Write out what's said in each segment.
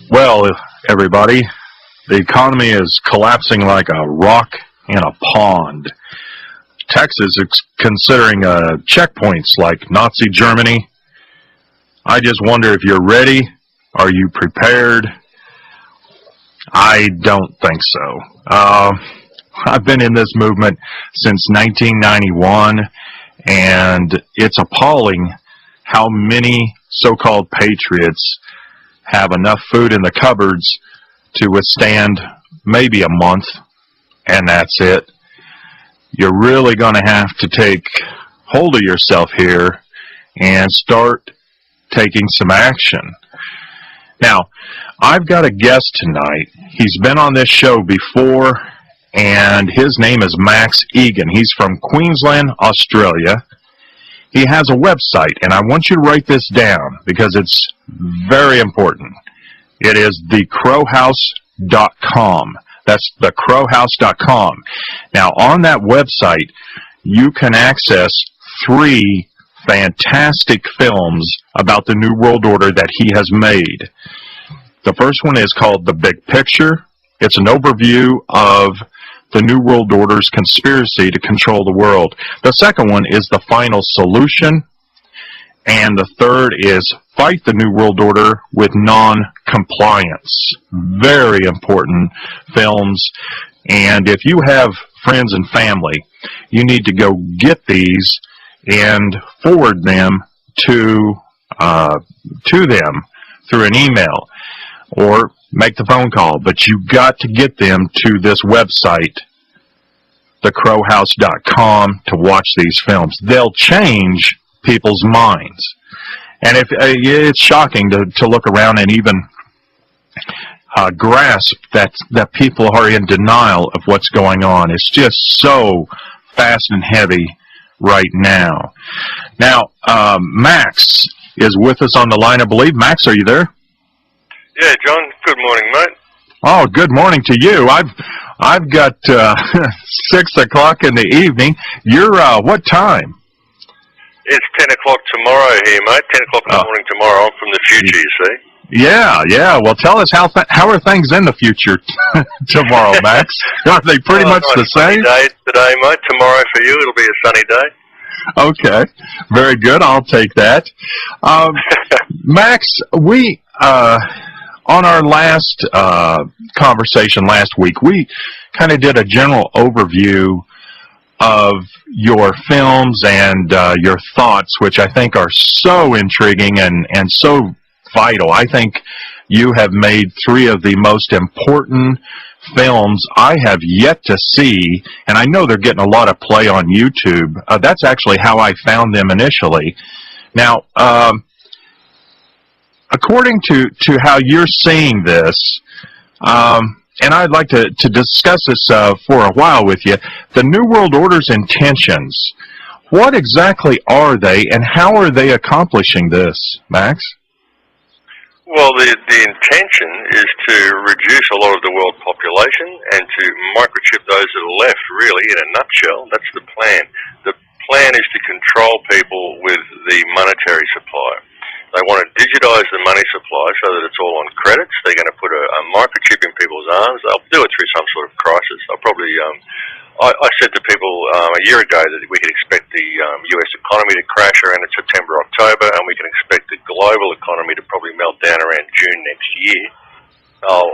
Well, everybody, the economy is collapsing like a rock in a pond. Texas is considering checkpoints like Nazi Germany. I just wonder if you're ready. Are you prepared? I don't think so. I've been in this movement since 1991, and it's appalling how many so-called patriots have enough food in the cupboards to withstand maybe a month, and that's it. You're really going to have to take hold of yourself here and start taking some action. Now, I've got a guest tonight. He's been on this show before, and his name is Max Igan. He's from Queensland, Australia. He has a website, and I want you to write this down because it's very important. It is thecrowhouse.com. That's thecrowhouse.com. Now, on that website, you can access 3 fantastic films about the New World Order that he has made. The first one is called The Big Picture. It's an overview of the New World Order's conspiracy to control the world. The second one is The Final Solution. And the third is Fight the New World Order with Non-Compliance. Very important films. And if you have friends and family, you need to go get these and forward them to them through an email or make the phone call. But you've got to get them to this website, thecrowhouse.com, to watch these films. They'll change people's minds. And if it's shocking to look around and even grasp that people are in denial of what's going on. It's just so fast and heavy right now. Now, Max is with us on the line, I believe. Max, are you there? Yeah, John. Good morning, mate. Oh, good morning to you. I've got 6 o'clock in the evening. You're what time? It's 10 o'clock tomorrow here, mate. 10 o'clock in the morning tomorrow. I'm from the future, you see. Yeah. Well, tell us how are things in the future tomorrow, Max? Are they pretty much the same? Sunny day today, mate. Tomorrow for you, it'll be a sunny day. Okay, very good. I'll take that. Max, we on our last conversation last week, we kind of did a general overview of your films and your thoughts, which I think are so intriguing and so vital. I think you have made 3 of the most important films I have yet to see, and I know they're getting a lot of play on YouTube. That's actually how I found them initially. Now, according to how you're seeing this, and I'd like to discuss this for a while with you, the New World Order's intentions. What exactly are they, and how are they accomplishing this, Max? Well, the intention is to reduce a lot of the world population and to microchip those that are left, really, in a nutshell. That's the plan. The plan is to control people with the monetary supply. They want to digitize the money supply so that it's all on credits. They're going to put a microchip in people's arms. They'll do it through some sort of crisis. I'll probably... I said to people a year ago that we could expect the US economy to crash around in September, October, and we can expect the global economy to probably melt down around June next year. I'll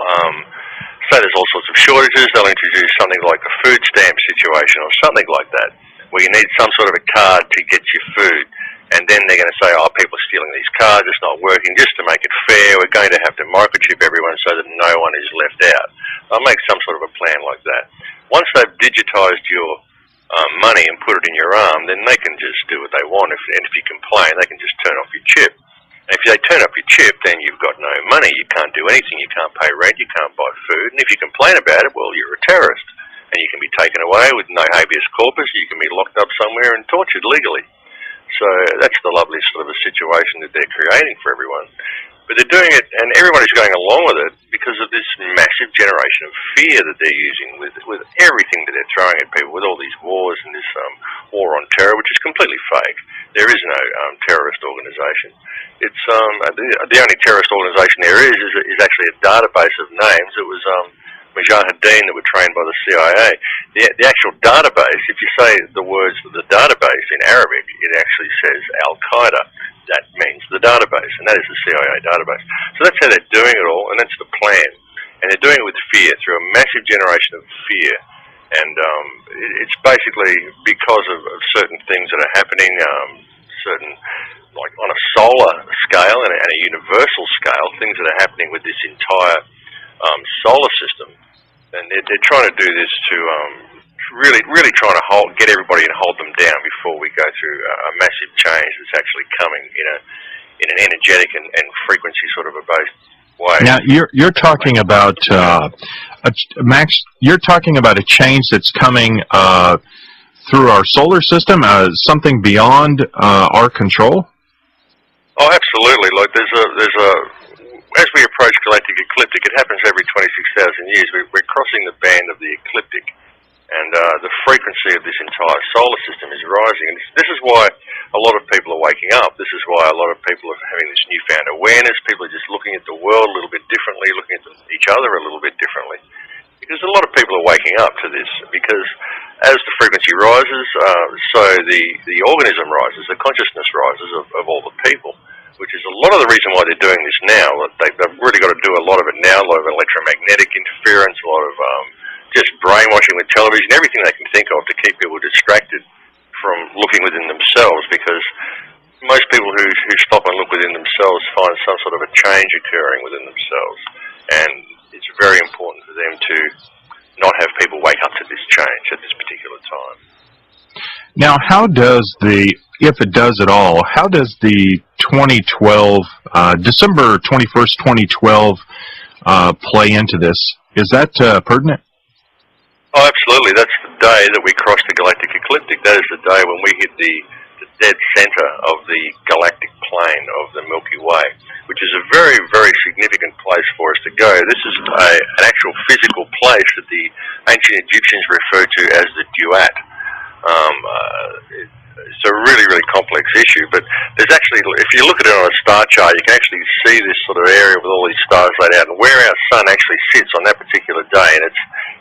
say there's all sorts of shortages. They'll introduce something like a food stamp situation or something like that, where you need some sort of a card to get your food. And then they're going to say, oh, people are stealing these cards, it's not working. Just to make it fair, we're going to have to microchip everyone so that no one is left out. I'll make some sort of a plan like that. Once they've digitized your money and put it in your arm, then they can just do what they want. And if you complain, they can just turn off your chip. And if they turn off your chip, then you've got no money. You can't do anything. You can't pay rent. You can't buy food. And if you complain about it, well, you're a terrorist. And you can be taken away with no habeas corpus. You can be locked up somewhere and tortured legally. So that's the lovely sort of a situation that they're creating for everyone. But they're doing it, and everybody's going along with it because of this massive generation of fear that they're using with everything that they're throwing at people, with all these wars and this war on terror, which is completely fake. There is no terrorist organisation. It's the only terrorist organisation there is actually a database of names. It was Mujahideen that were trained by the CIA. The actual database, if you say the words of the database in Arabic, it actually says Al-Qaeda. That means the database, and that is the CIA database. So that's how they're doing it all, and that's the plan. And they're doing it with fear, through a massive generation of fear. And it's basically because of certain things that are happening, certain, like on a solar scale and a universal scale, things that are happening with this entire solar system. And they're trying to do this to really trying to get everybody and hold them down before we go through a massive change that's actually coming in an energetic and frequency sort of a based way. Now you're talking about Max. You're talking about a change that's coming through our solar system, something beyond our control. Oh, absolutely. Like there's a as we approach galactic ecliptic, it happens every 26,000 years. We're crossing the band of the ecliptic. And the frequency of this entire solar system is rising. And this is why a lot of people are waking up. This is why a lot of people are having this newfound awareness. People are just looking at the world a little bit differently, looking at each other a little bit differently. Because a lot of people are waking up to this. Because as the frequency rises, so the organism rises, the consciousness rises of all the people. Which is a lot of the reason why they're doing this now. They've really got to do a lot of it now, a lot of electromagnetic interference, a lot of just brainwashing with television, everything they can think of to keep people distracted from looking within themselves, because most people who stop and look within themselves find some sort of a change occurring within themselves. And it's very important for them to not have people wake up to this change at this particular time. Now, how does if it does at all, how does the 2012, December 21st, 2012, play into this? Is that pertinent? Oh, absolutely. That's the day that we cross the galactic ecliptic. That is the day when we hit the dead center of the galactic plane of the Milky Way, which is a very, very significant place for us to go. This is an actual physical place that the ancient Egyptians referred to as the Duat. It's a really, really complex issue, but there's actually, if you look at it on a star chart, you can actually see this sort of area with all these stars laid out, and where our sun actually sits on that particular day, and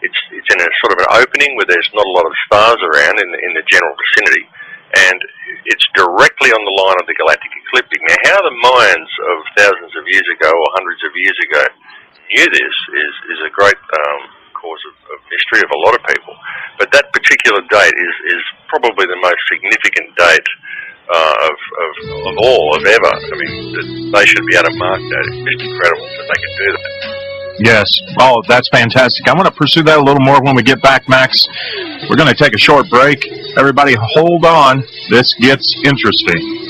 it's in a sort of an opening where there's not a lot of stars around in the general vicinity, and it's directly on the line of the galactic ecliptic. Now, how the minds of thousands of years ago or hundreds of years ago knew this is a great cause of mystery of a lot of people. But that particular date is probably the most significant date of all, of ever. I mean, they should be able to mark that. It's just incredible that they can do that. Yes. Oh, that's fantastic. I want to pursue that a little more when we get back, Max. We're going to take a short break. Everybody hold on. This gets interesting.